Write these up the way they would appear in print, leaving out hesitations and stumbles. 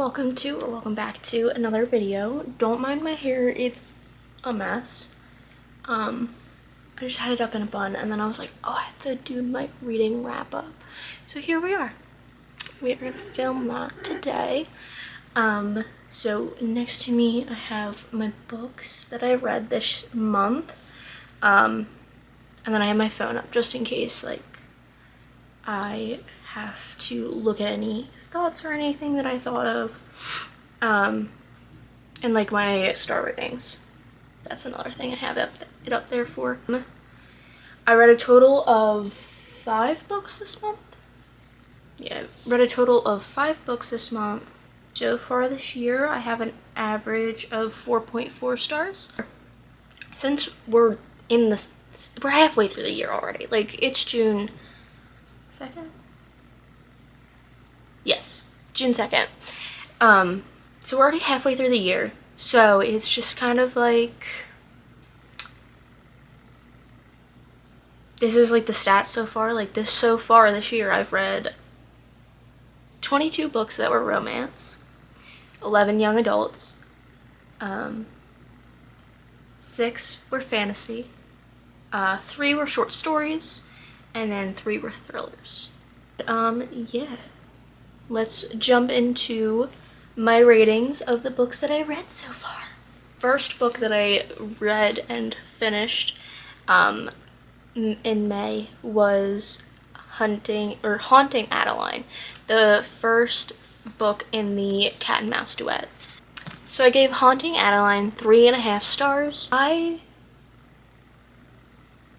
welcome back to another video. Don't mind my hair, it's a mess. I just had it up in a bun and then I was like, oh, I have to do my reading wrap up. So here we are. We are gonna film that today. So next to me I have my books that I read this month. And then I have my phone up just in case like I have to look at any thoughts or anything that I thought of, and like my star ratings. That's another thing I have it up there for. I read a total of 5 books this month. Yeah, read a total of 5 books this month. So far this year I have an average of 4.4 stars. Since we're halfway through the year already. Like, it's June 2nd? Yes, June 2nd. So we're already halfway through the year. So it's just kind of like, this is like the stats so far. Like so far this year I've read 22 books that were romance, 11 young adults, 6 were fantasy, 3 were short stories, and then 3 were thrillers. Yeah. Let's jump into my ratings of the books that I read so far. First book that I read and finished in May was Haunting Adeline, the first book in the cat and mouse duet. So I gave Haunting Adeline 3.5 stars. I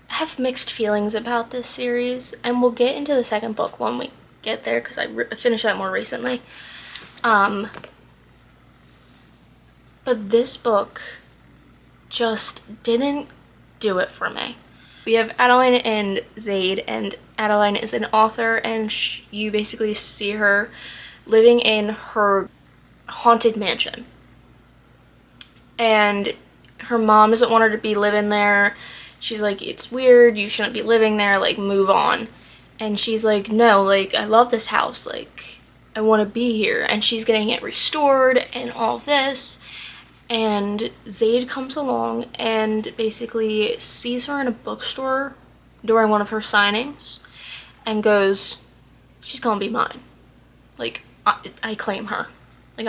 have mixed feelings about this series, and we'll get into the second book when we get there because I finished that more recently. But this book just didn't do it for me. We have Adeline and Zaid, and Adeline is an author, and you basically see her living in her haunted mansion. And her mom doesn't want her to be living there. She's like, it's weird, you shouldn't be living there, like, move on. And she's like, no, like, I love this house, like, I want to be here. And she's getting it restored and all this. And Zaid comes along and basically sees her in a bookstore during one of her signings and goes, she's gonna be mine. Like, I claim her. Like,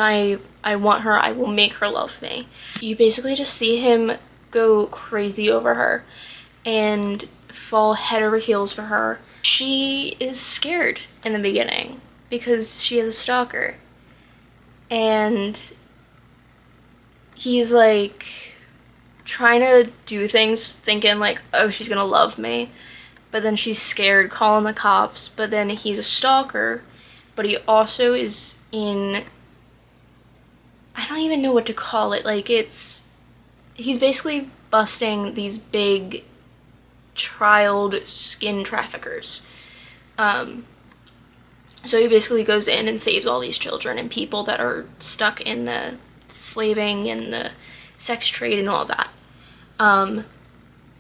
I want her, I will make her love me. You basically just see him go crazy over her and fall head over heels for her. She is scared in the beginning because she has a stalker, and he's like trying to do things thinking like, oh, she's gonna love me, but then she's scared, calling the cops. But then he's a stalker, but he also is in, I don't even know what to call it, like, he's basically busting these big child skin traffickers. So he basically goes in and saves all these children and people that are stuck in the slaving and the sex trade and all that.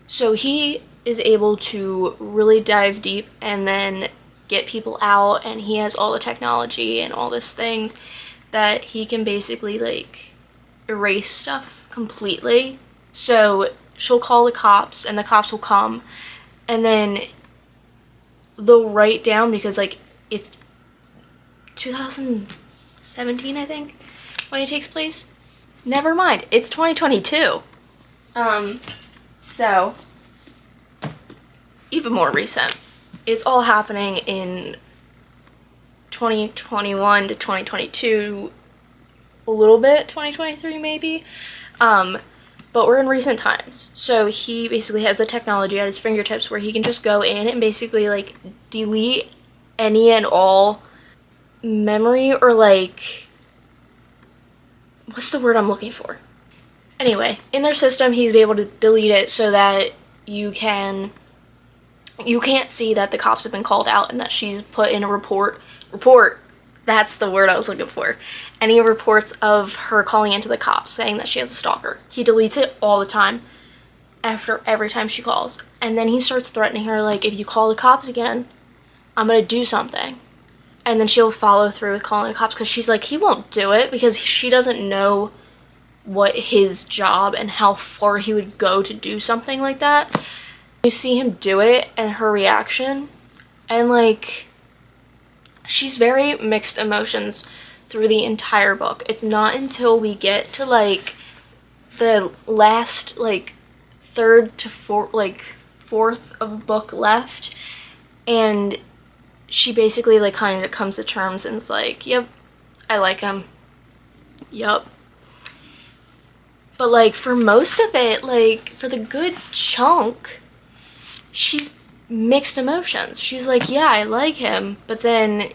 So he is able to really dive deep and then get people out, and he has all the technology and all these things that he can basically like erase stuff completely. So she'll call the cops and the cops will come, and then they'll write down, because like it's 2017 I think when it takes place. Never mind, it's 2022. So even more recent. It's all happening in 2021 to 2022, a little bit 2023 maybe. But we're in recent times. So he basically has the technology at his fingertips where he can just go in and basically like delete any and all memory, or like, what's the word I'm looking for? Anyway, in their system he's able to delete it so that you can't see that the cops have been called out and that she's put in a report, that's the word I was looking for. Any reports of her calling into the cops saying that she has a stalker. He deletes it all the time after every time she calls. And then he starts threatening her, like, if you call the cops again, I'm gonna do something. And then she'll follow through with calling the cops because she's like, he won't do it, because she doesn't know what his job and how far he would go to do something like that. You see him do it and her reaction, and like, she's very mixed emotions through the entire book. It's not until we get to like the last like third to fourth of a book left, and she basically like kind of comes to terms and is like, yep, I like him, yep. But like for most of it, like for the good chunk, she's mixed emotions. She's like, yeah, I like him, but then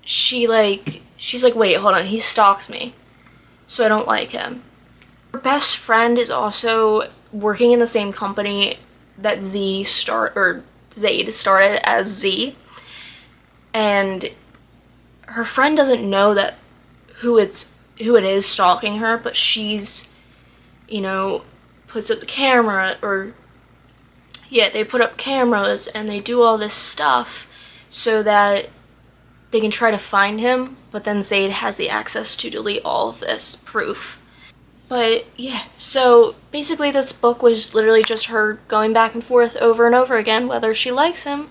she's like, wait, hold on, he stalks me, so I don't like him. Her best friend is also working in the same company that Zaid started as Z, and her friend doesn't know that who it is stalking her, but she's, puts up the camera, or yeah, they put up cameras and they do all this stuff so that they can try to find him, but then Zaid has the access to delete all of this proof. But yeah, so basically this book was literally just her going back and forth over and over again whether she likes him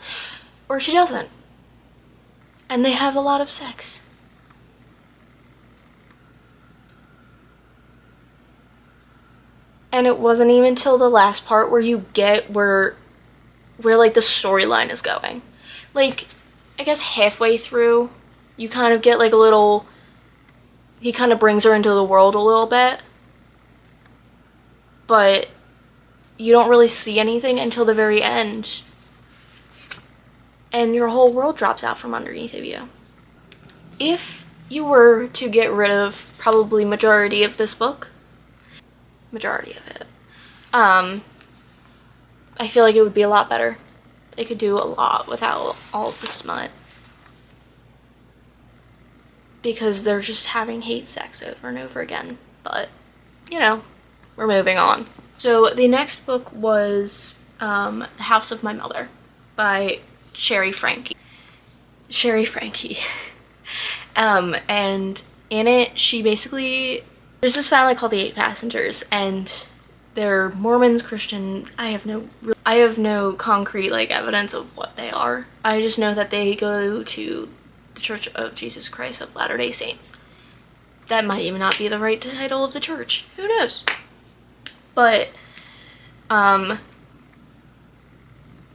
or she doesn't. And they have a lot of sex. And it wasn't even until the last part where you get where like the storyline is going. Like, I guess halfway through, you kind of get like a little, he kind of brings her into the world a little bit, but you don't really see anything until the very end, and your whole world drops out from underneath of you. If you were to get rid of probably majority of this book, majority of it, I feel like it would be a lot better. They could do a lot without all of the smut, because they're just having hate sex over and over again. But, we're moving on. So the next book was The House of My Mother by Sherry Frankie. And in it, she basically, there's this family called the Eight Passengers, and they're Mormons, Christian. I have no concrete like evidence of what they are. I just know that they go to the Church of Jesus Christ of Latter-day Saints. That might even not be the right title of the church. Who knows? But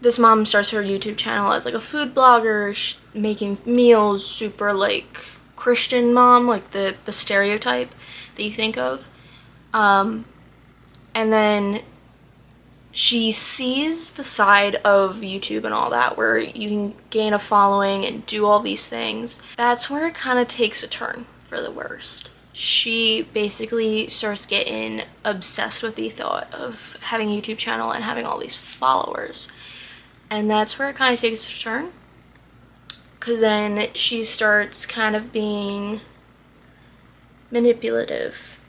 this mom starts her YouTube channel as like a food blogger, making meals, super like Christian mom, like the stereotype that you think of. And then she sees the side of YouTube and all that where you can gain a following and do all these things. That's where it kind of takes a turn for the worst. She basically starts getting obsessed with the thought of having a YouTube channel and having all these followers. And that's where it kind of takes a turn, because then she starts kind of being manipulative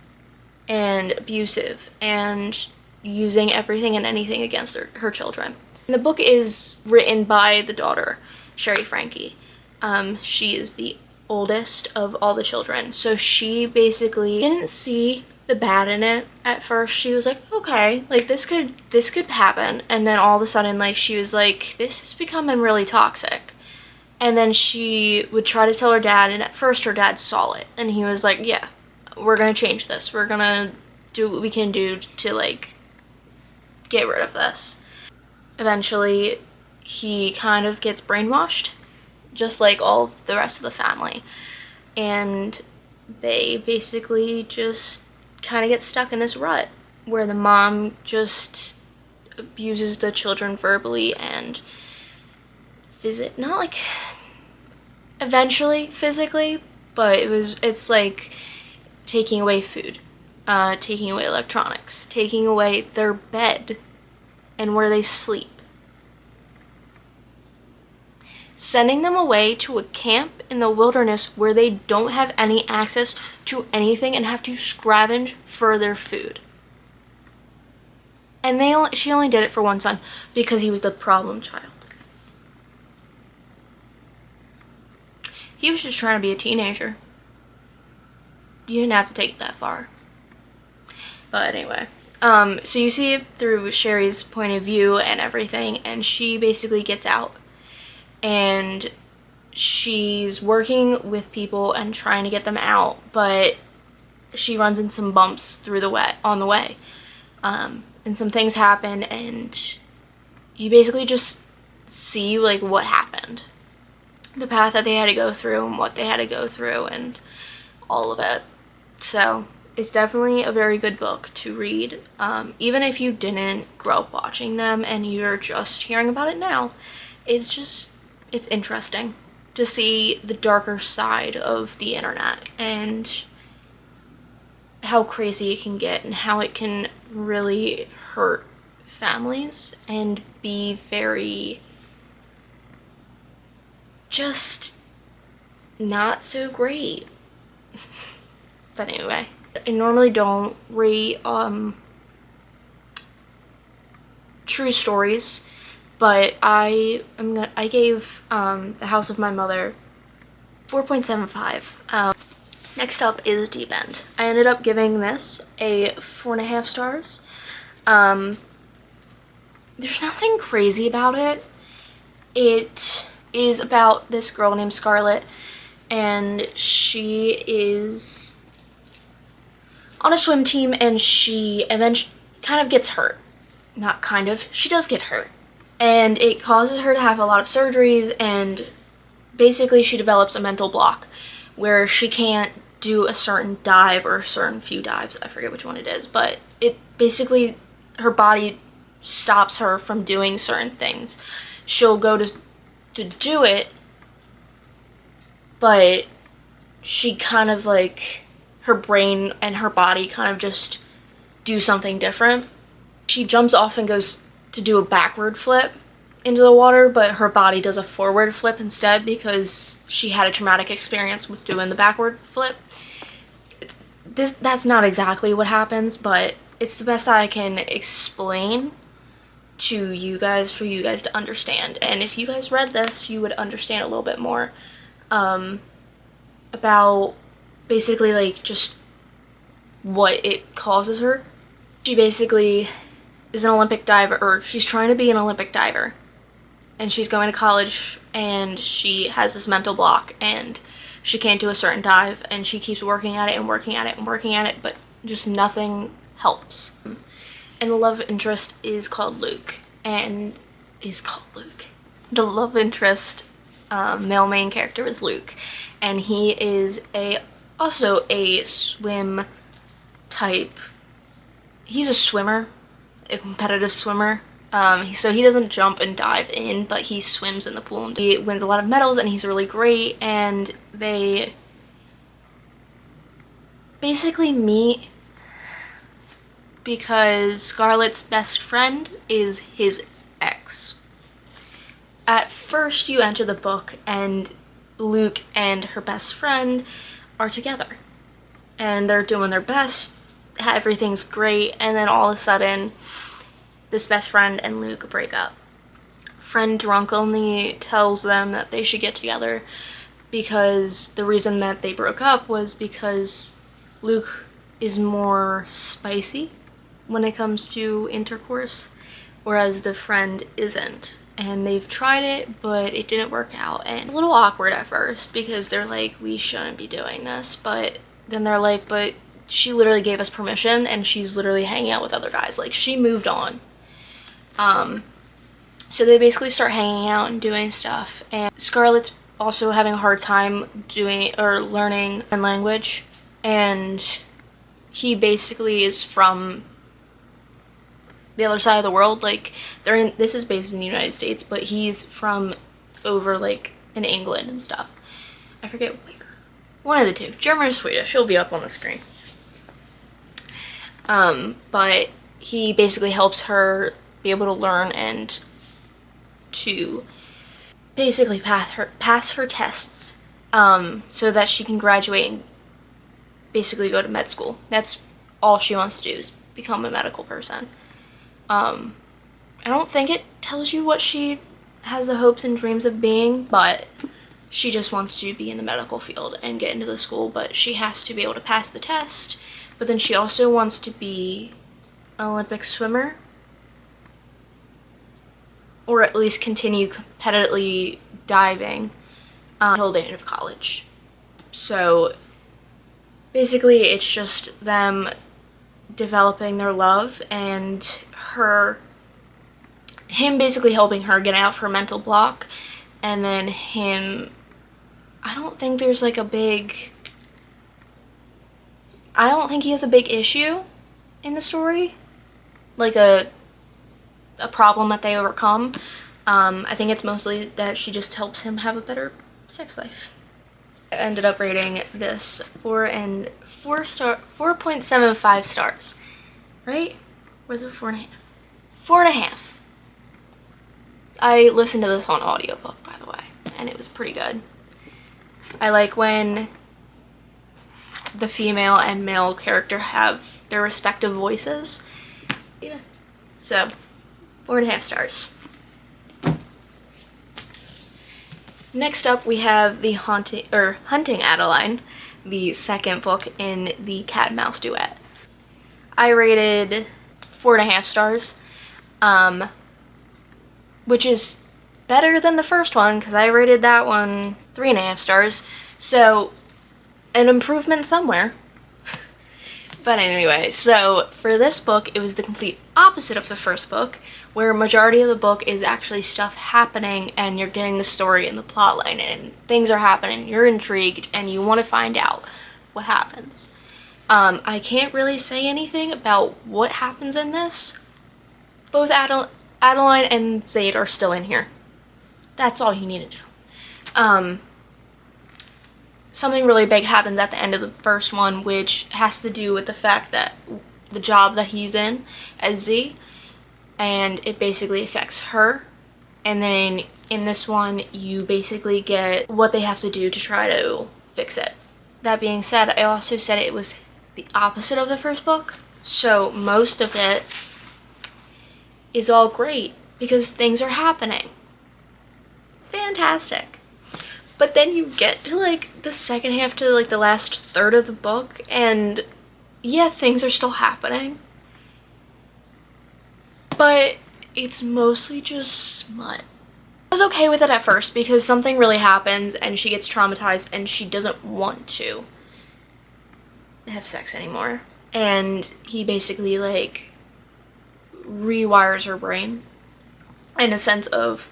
and abusive and using everything and anything against her children. And the book is written by the daughter, Sherry Frankie. She is the oldest of all the children, so she basically didn't see the bad in it at first. She was like, okay, like this could happen, and then all of a sudden, like, she was like, this is becoming really toxic. And then she would try to tell her dad, and at first her dad saw it, and he was like, yeah, we're gonna change this, we're gonna do what we can do to like get rid of this. Eventually he kind of gets brainwashed, just like all of the rest of the family, and they basically just kind of get stuck in this rut where the mom just abuses the children verbally and not like eventually physically, but it's like taking away food, taking away electronics, taking away their bed and where they sleep, sending them away to a camp in the wilderness where they don't have any access to anything and have to scavenge for their food. And she only did it for one son because he was the problem child. He was just trying to be a teenager. You didn't have to take it that far. But anyway, so you see it through Sherry's point of view and everything, and she basically gets out. And she's working with people and trying to get them out, but she runs into some bumps on the way. And some things happen, and you basically just see, like, what happened. The path that they had to go through and what they had to go through and all of it. So it's definitely a very good book to read. Even if you didn't grow up watching them and you're just hearing about it now, it's interesting to see the darker side of the internet and how crazy it can get and how it can really hurt families and be very just not so great. But anyway, I normally don't rate true stories, but I gave The House of My Mother 4.75. Next up is Deep End. I ended up giving this a 4.5 stars. There's nothing crazy about it. It is about this girl named Scarlett, and she is on a swim team, and she eventually kind of gets hurt. Not kind of, she does get hurt. And it causes her to have a lot of surgeries, and basically she develops a mental block where she can't do a certain dive or a certain few dives. I forget which one it is, but it basically, her body stops her from doing certain things. She'll go to do it, but she kind of like, her brain and her body kind of just do something different. She jumps off and goes to do a backward flip into the water, but her body does a forward flip instead because she had a traumatic experience with doing the backward flip. That's not exactly what happens, but it's the best I can explain to you guys for you guys to understand. And if you guys read this, you would understand a little bit more about basically like just what it causes her. She basically is an Olympic diver, or she's trying to be an Olympic diver, and she's going to college, and she has this mental block, and she can't do a certain dive, and she keeps working at it and working at it and working at it, but just nothing helps. And the love interest is called Luke. The love interest male main character is Luke, and he is also a swim type. He's a swimmer, a competitive swimmer. So he doesn't jump and dive in, but he swims in the pool. And he wins a lot of medals, and he's really great. And they basically meet because Scarlett's best friend is his ex. At first, you enter the book, and Luke and her best friend are together, and they're doing their best. Everything's great, and then all of a sudden, this best friend and Luke break up. Friend drunkenly tells them that they should get together because the reason that they broke up was because Luke is more spicy when it comes to intercourse, whereas the friend isn't. And they've tried it, but it didn't work out. And it's a little awkward at first because they're like, we shouldn't be doing this, but then they're like, but she literally gave us permission, and she's literally hanging out with other guys. Like, she moved on. So they basically start hanging out and doing stuff, and Scarlett's also having a hard time doing or learning a language, and he basically is from the other side of the world. Like, this is based in the United States, but he's from over like in England and stuff. I forget where. One of the two, German or Swedish. It'll be up on the screen. But he basically helps her be able to learn and to basically pass her tests, so that she can graduate and basically go to med school. That's all she wants to do, is become a medical person. I don't think it tells you what she has the hopes and dreams of being, but She just wants to be in the medical field and get into the school, but she has to be able to pass the test. But then she also wants to be an Olympic swimmer, or at least continue competitively diving until the end of college. So basically it's just them developing their love and him basically helping her get out of her mental block, and then him, I don't think he has a big issue in the story, like a problem that they overcome. I think it's mostly that she just helps him have a better sex life. I ended up rating this 4.75 stars, right? Was it 4.5? 4.5. I listened to this on audiobook, by the way, and it was pretty good. I like when the female and male character have their respective voices. Yeah. So, 4.5 stars. Next up, we have the Hunting Adeline, the second book in the cat and mouse duet. I rated 4.5 stars, which is better than the first one because I rated that one 3.5 stars. So, an improvement somewhere. But anyway, so for this book, it was the complete opposite of the first book, where a majority of the book is actually stuff happening and you're getting the story and the plot line and things are happening, you're intrigued, and you want to find out what happens. I can't really say anything about what happens in this. Both Adeline and Zaid are still in here. That's all you need to know. Something really big happens at the end of the first one, which has to do with the fact that the job that he's in as Z, and it basically affects her. And then in this one, you basically get what they have to do to try to fix it. That being said, I also said it was the opposite of the first book, so most of it is all great because things are happening. Fantastic. But then you get to the second half to the last third of the book, and yeah, things are still happening, but it's mostly just smut. I was okay with it at first because something really happens and she gets traumatized and she doesn't want to have sex anymore, and he basically rewires her brain in a sense of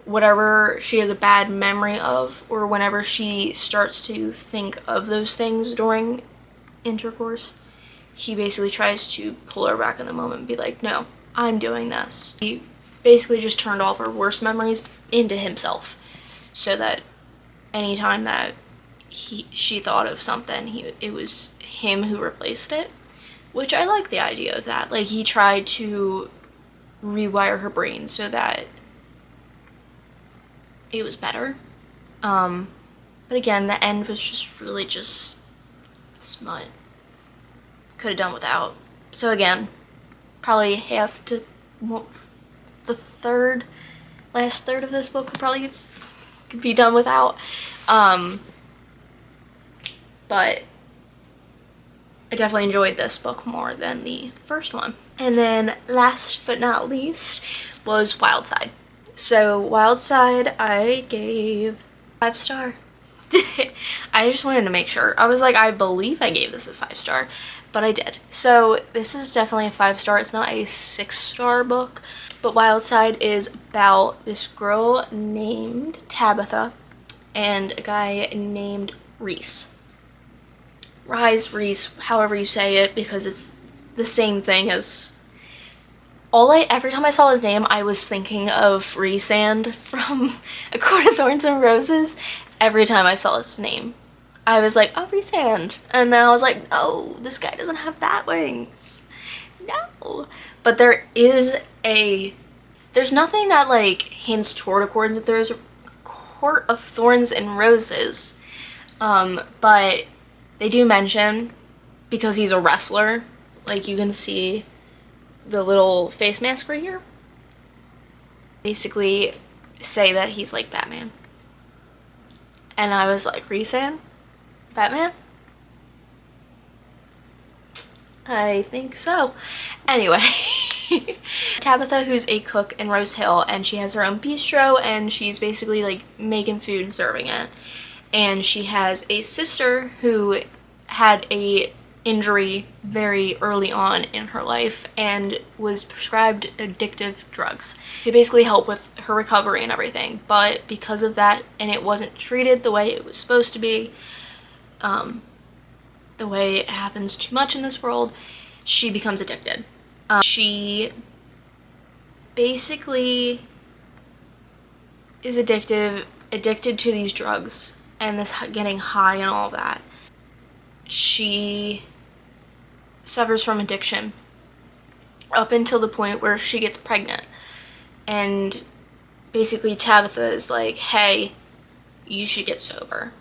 whatever she has a bad memory of, or whenever she starts to think of those things during intercourse, he basically tries to pull her back in the moment and be like, no, I'm doing this. He basically just turned all of her worst memories into himself, so that anytime that she thought of something, it was him who replaced it, which I like the idea of that. He tried to rewire her brain so that it was better. But again, the end was just really just smut. Could have done without. So again, probably half to the last third of this book could be done without. But I definitely enjoyed this book more than the first one. And then last but not least was Wild Side. So Wild Side, I gave 5 star. I just wanted to make sure. I was like, I believe I gave this a 5 star, but I did. So this is definitely a 5 star. It's not a 6 star book, but Wild Side is about this girl named Tabitha and a guy named Reese. Reese, however you say it, because it's the same thing as every time I saw his name, I was thinking of Rhysand from A Court of Thorns and Roses. Every time I saw his name, I was like, oh, Rhysand. And then I was like, no, this guy doesn't have bat wings. No. But there's nothing that hints toward a court. There's a Court of Thorns and Roses. But they do mention, because he's a wrestler, you can see the little face mask right here, basically say that he's like Batman. And I was like, Rhys-Ann? Batman? I think so. Anyway, Tabitha, who's a cook in Rose Hill, and she has her own bistro, and she's basically like making food and serving it. And she has a sister who had a injury very early on in her life and was prescribed addictive drugs to basically help with her recovery and everything. But because of that, and it wasn't treated the way it was supposed to be, the way it happens too much in this world, she becomes addicted. She basically is addicted to these drugs and this getting high and all that. She suffers from addiction up until the point where she gets pregnant. And basically Tabitha is like, hey, you should get sober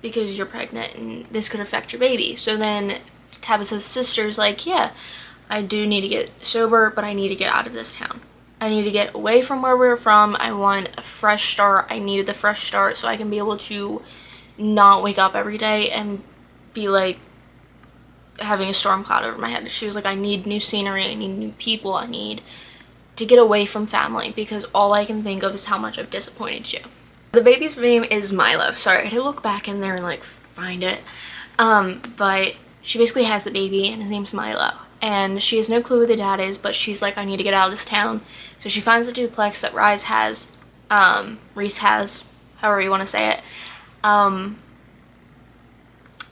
because you're pregnant and this could affect your baby. So then Tabitha's sister's like, yeah, I do need to get sober, but I need to get out of this town. I need to get away from where we're from. I want a fresh start. I needed the fresh start so I can be able to not wake up every day and be like having a storm cloud over my head. She was like, I need new scenery. I need new people. I need to get away from family because all I can think of is how much I've disappointed you. The baby's name is Milo. Sorry, I had to look back in there and like find it. But she basically has the baby and his name's Milo. And she has no clue who the dad is, but she's like, I need to get out of this town. So she finds the duplex that Rhys has, however you want to say it.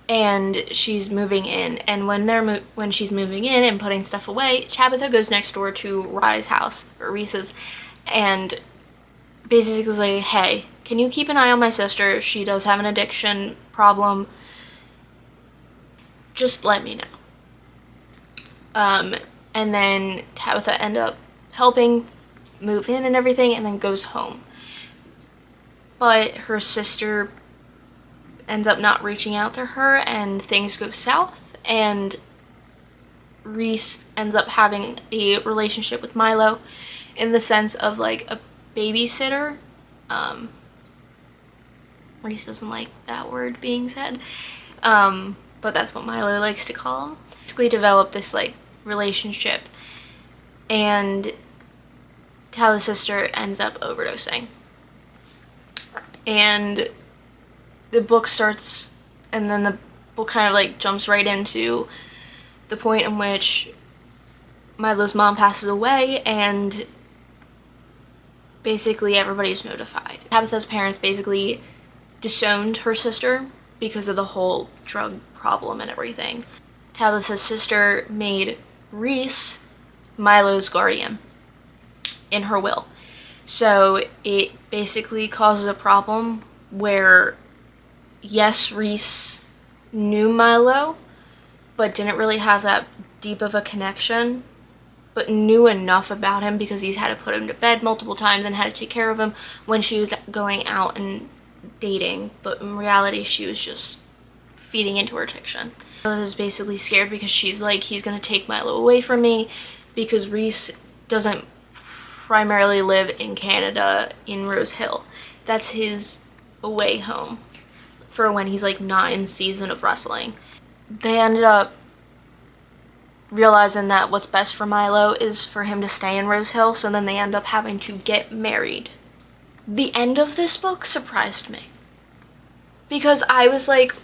And she's moving in. And when she's moving in and putting stuff away, Tabitha goes next door to Rhys' house, or Rhys's, and basically is like, hey, can you keep an eye on my sister? She does have an addiction problem. Just let me know. And then Tabitha ends up helping move in and everything, and then goes home. But her sister ends up not reaching out to her, and things go south, and Rhys ends up having a relationship with Milo in the sense of like a babysitter. Rhys doesn't like that word being said, but that's what Milo likes to call him. Basically developed this like relationship, and Tabitha's sister ends up overdosing. And the book starts, and then the book kind of like jumps right into the point in which Milo's mom passes away, and basically everybody's notified. Tabitha's parents basically disowned her sister because of the whole drug problem and everything. Tabitha's sister made Rhys Milo's guardian in her will. So it basically causes a problem where, yes, Rhys knew Milo, but didn't really have that deep of a connection, but knew enough about him because he's had to put him to bed multiple times and had to take care of him when she was going out and dating. But in reality, she was just feeding into her addiction. I was basically scared because she's like, he's gonna take Milo away from me, because Rhys doesn't primarily live in Canada in Rose Hill. That's his away home for when he's like not in season of wrestling. They ended up realizing that what's best for Milo is for him to stay in Rose Hill, so then they end up having to get married. The end of this book surprised me, because I was like,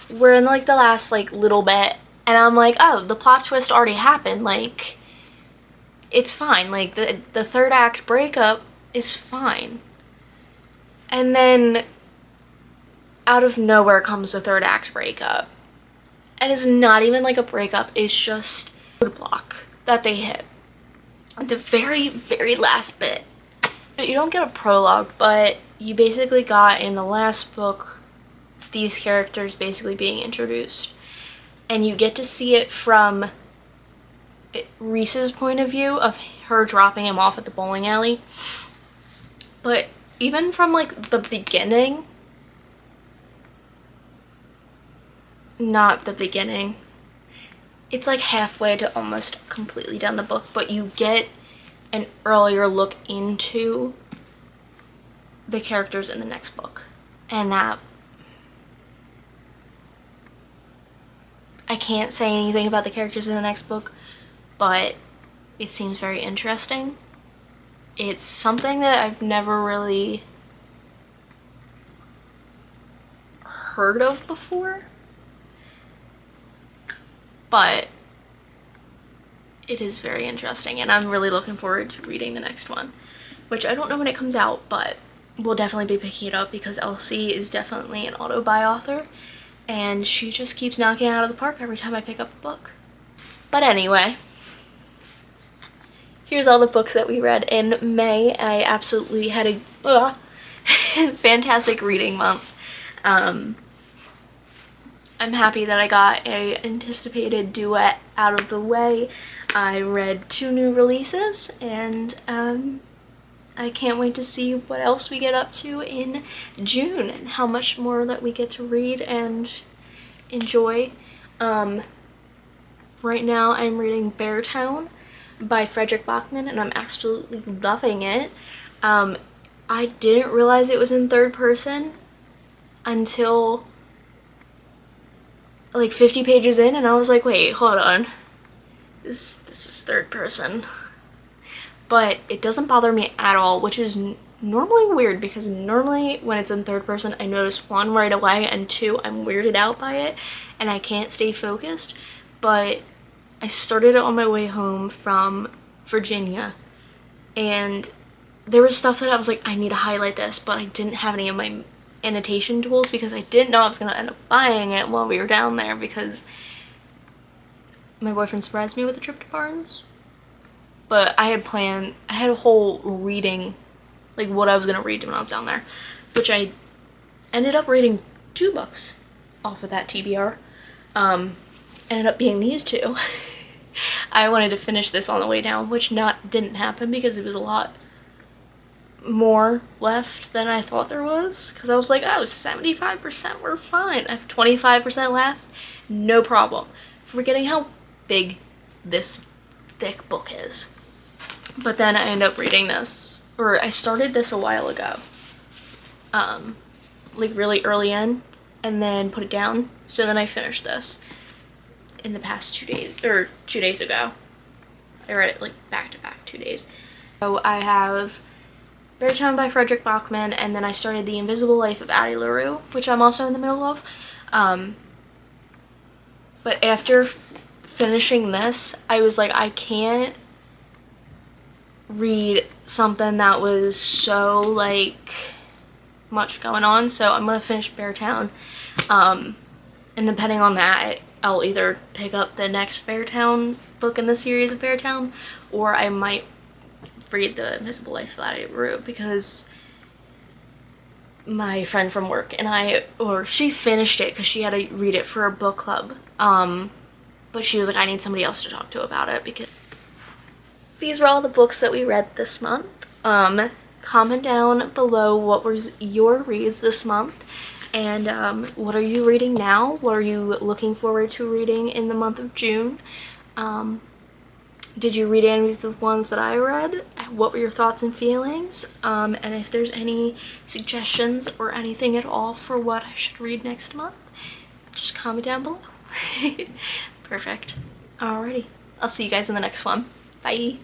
we're in like the last like little bit, and I'm like, oh, the plot twist already happened, like it's fine, like the third act breakup is fine. And then out of nowhere comes the third act breakup, and it's not even like a breakup, it's just a block that they hit at the very, very last bit. You don't get a prologue, but you basically got in the last book these characters basically being introduced, and you get to see it from Rhys's point of view of her dropping him off at the bowling alley. But even from like the beginning, not the beginning, it's like halfway to almost completely done the book, but you get an earlier look into the characters in the next book, and that I can't say anything about the characters in the next book, but it seems very interesting. It's something that I've never really heard of before, but it is very interesting, and I'm really looking forward to reading the next one, which I don't know when it comes out, but we'll definitely be picking it up because Elsie is definitely an auto-buy author, and she just keeps knocking it out of the park every time I pick up a book. But anyway, here's all the books that we read in May. I absolutely had a fantastic reading month. I'm happy that I got a anticipated duet out of the way. I read 2 new releases, and I can't wait to see what else we get up to in June and how much more that we get to read and enjoy. Right now I'm reading Beartown by Frederick Bachman, and I'm absolutely loving it. I didn't realize it was in 3rd person until like 50 pages in, and I was like, wait, hold on. This is 3rd person. But it doesn't bother me at all, which is normally weird because normally when it's in 3rd person I notice 1 right away, and 2 I'm weirded out by it and I can't stay focused. But I started it on my way home from Virginia, and there was stuff that I was like, I need to highlight this, but I didn't have any of my annotation tools because I didn't know I was gonna end up buying it while we were down there, because my boyfriend surprised me with a trip to Barnes. But I had a whole reading, like what I was gonna read when I was down there, which I ended up reading 2 books off of that TBR. Ended up being these 2. I wanted to finish this on the way down, which didn't happen because it was a lot more left than I thought there was, because I was like, oh, 75%, we're fine. I have 25% left, no problem. Forgetting how big this thick book is. But then I ended up reading this, or I started this a while ago, like really early in, and then put it down. So then I finished this in the past 2 days, or 2 days ago. I read it like back to back 2 days. So I have Beartown by Frederick Bachman, and then I started The Invisible Life of Addie LaRue, which I'm also in the middle of. But after finishing this, I was like, I can't read something that was so like much going on, so I'm gonna finish Beartown. And depending on that, I'll either pick up the next Beartown book in the series of Beartown, or I might read The Invisible Life of Addie LaRue, because my friend from work and she finished it because she had to read it for a book club, but she was like, I need somebody else to talk to about it. Because these were all the books that we read this month. Comment down below what was your reads this month, and what are you reading now? What are you looking forward to reading in the month of June? Did you read any of the ones that I read? What were your thoughts and feelings? And if there's any suggestions or anything at all for what I should read next month, just comment down below. Perfect. Alrighty. I'll see you guys in the next one. Bye.